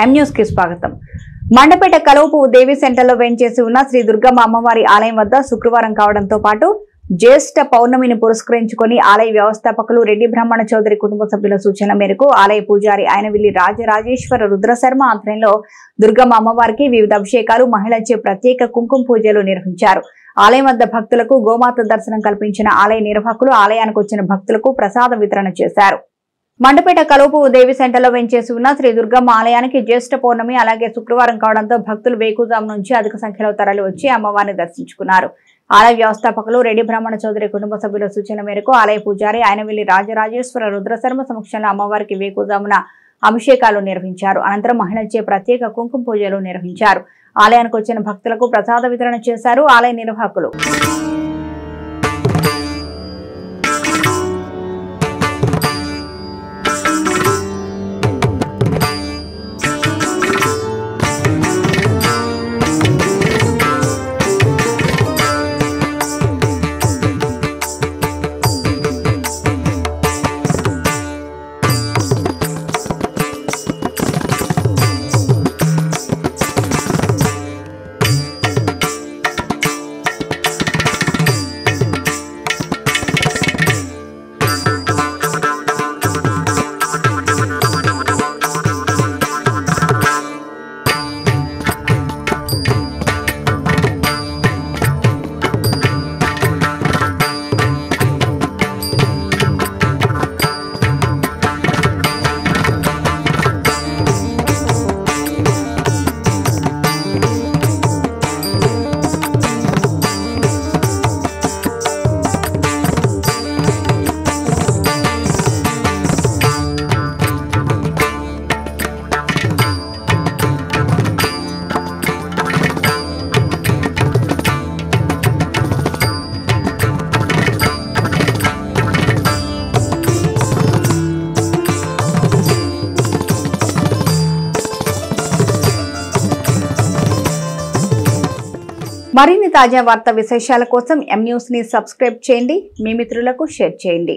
M news కి స్వాగతం. మండపేట కలవపు దేవి సెంటర్లో వెంచేసి ఉన్న శ్రీ దుర్గమ్మ అమ్మవారి ఆలయం వద్ద శుక్రవారం కావడంతో పాటు జ్యేష్ఠ పౌర్ణమిని పురస్కరించుకుని ఆలయ వ్యవస్థాపకులు రెడ్డి బ్రహ్మణ చౌదరి కుటుంబ సభ్యుల సూచన మేరకు ఆలయ పూజారి ఆయనవిల్లి రాజరాజేశ్వర రుద్రశర్మ ఆధ్వర్యంలో దుర్గమ్మ అమ్మవారికి వివిధ అభిషేకాలు, మహిళలచే ప్రత్యేక కుంకుమ పూజలు నిర్వహించారు. ఆలయం వద్ద భక్తులకు గోమాత దర్శనం కల్పించిన ఆలయ నిర్వాహకులు ఆలయానికి వచ్చిన భక్తులకు ప్రసాద వితరణ చేశారు. మండపేట కలవపు దేవి సెంటర్లో వెంచేసి ఉన్న శ్రీ దుర్గమ్మ ఆలయానికి జ్యేష్ఠ పౌర్ణమి అలాగే శుక్రవారం కావడంతో భక్తులు వేకుజాము నుంచి అధిక సంఖ్యలో తరలి వచ్చి అమ్మవారిని దర్శించుకున్నారు. ఆలయ వ్యవస్థాపకులు రెడ్డి బ్రహ్మణ చౌదరి కుటుంబ సభ్యుల సూచన మేరకు ఆలయ పూజారి ఆయనవిల్లి రాజరాజేశ్వర రుద్రశర్మ సమక్షంలో అమ్మవారికి వేకుజామున అభిషేకాలు నిర్వహించారు. అనంతరం మహిళలచే ప్రత్యేక కుంకుమ పూజలు నిర్వహించారు. ఆలయానికి వచ్చిన భక్తులకు ప్రసాద వితరణ చేశారు ఆలయ నిర్వాహకులు. మరిన్ని తాజా వార్తా విశేషాల కోసం ఎం న్యూస్ ని సబ్స్క్రైబ్ చేయండి, మీ మిత్రులకు షేర్ చేయండి.